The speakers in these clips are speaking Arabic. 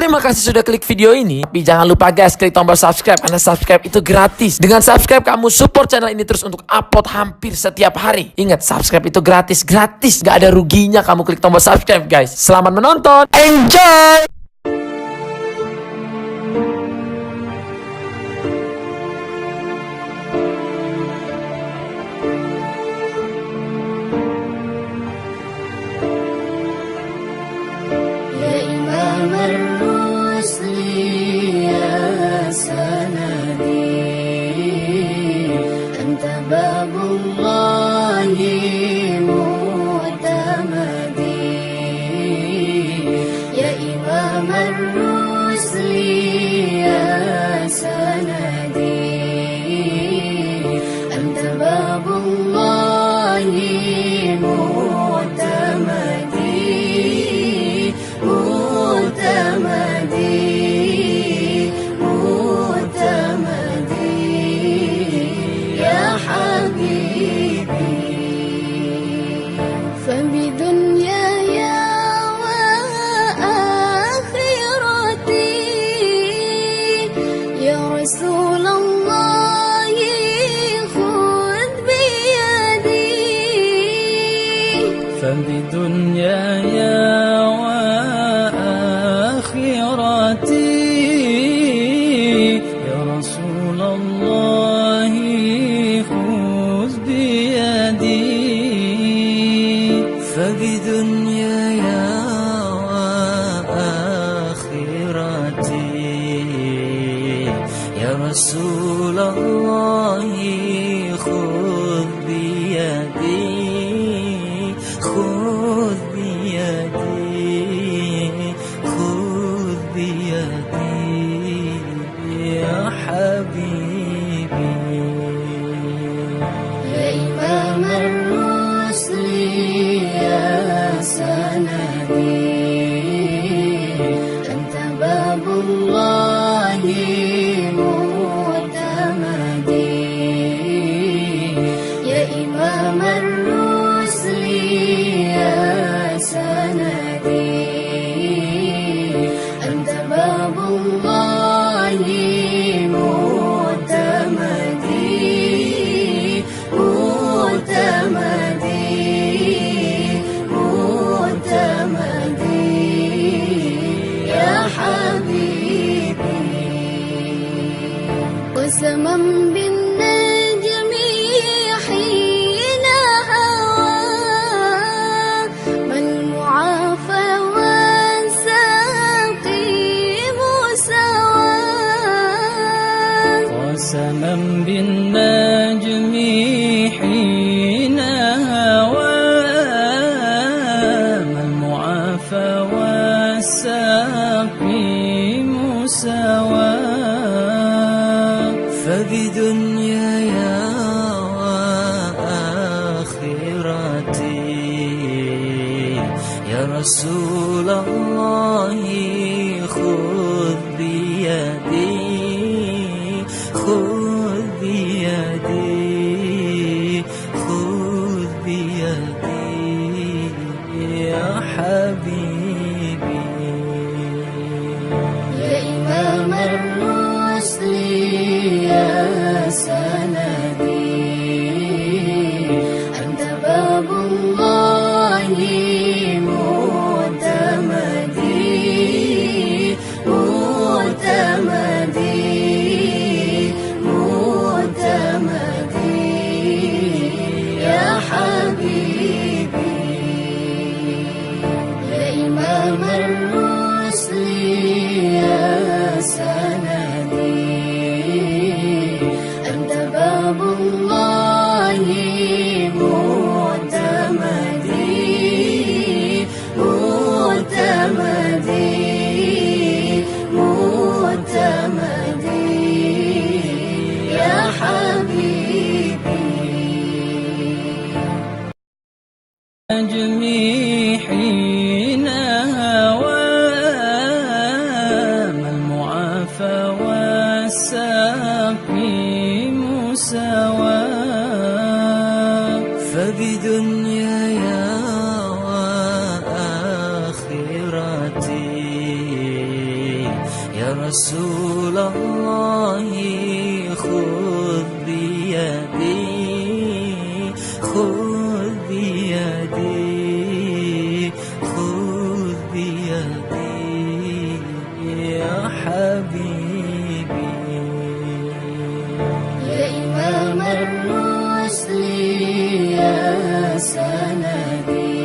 Terima kasih sudah klik video ini. Tapi jangan lupa guys, klik tombol subscribe karena subscribe itu gratis. Dengan subscribe kamu support channel ini terus untuk upload hampir setiap hari. Ingat, subscribe itu gratis, gak ada ruginya kamu klik tombol subscribe guys. Selamat menonton, enjoy! فبدنياي وآخرتي يا رسول الله خذ بيدي فبدنياي وآخرتي يا رسول الله خذ بيدي خذ بيدي يا حبيبي يا إمام الرسل يا سندي أنت باب الله معتمدي يا إمام الرسل يا سندي أنت باب الله معتمدي يا حبيبي وسما بالنجم حين هوى من معافى والسقيم سوا وسما بالنجم حين هوى من معافى والسقيم سوا فبدنياي وآخرتي يا رسول الله خذ بيدي خذ بيدي خذ بيدي يا حبيبي يا إمام الرسل يا سندي أنت باب الله معتمدي رسول الله خذ بيدي خذ بيدي خذ بيدي يا حبيبي يا إمام الرسل يا سندي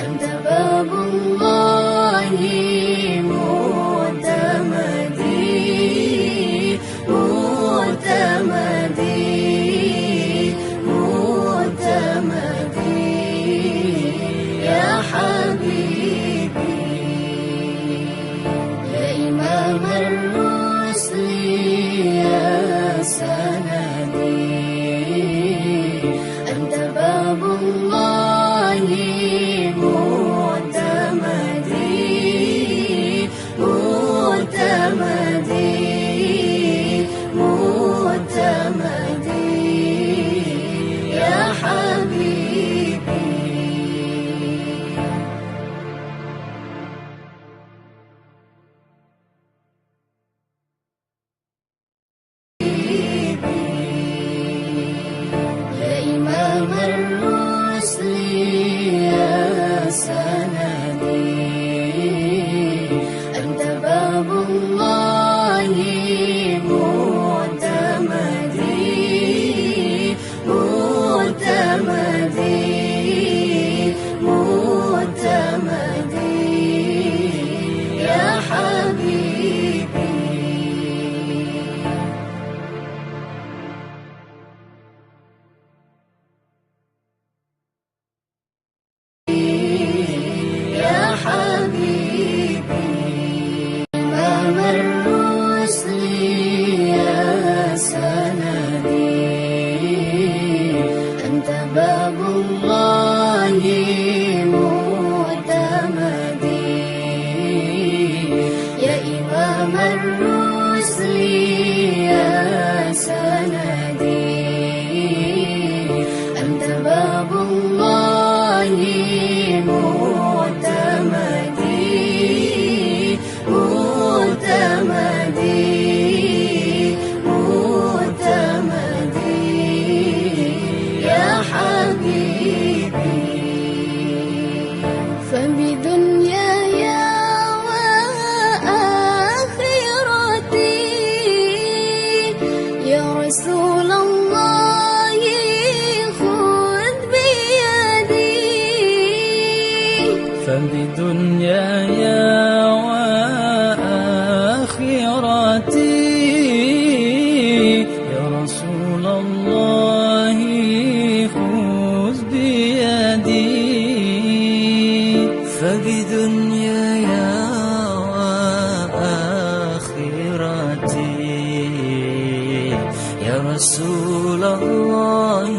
أنت باب الله معتمدي معتمدي معتمدي يا حبيبي يا إمام الرسل يا سندي أنت باب الله معتمدي معتمدي معتمدي يا حبيبي يا إمام الرسل يا سندي أنت باب الله معتمدي معتمدي معتمدي يا حبيبي يا حبيبي إمام الرسل يا سندي أنت باب الله معتمدي يا إمام الرسل يا سندي أنت باب الله معتمدي معتمدي معتمدي يا حبيبي فبدنياي وآخرتي يا رسول الله خذ بيدي فبدنياي وآخرتي يا رسول الله خذ بيدي فبدنياي وآخرتي يا رسول الله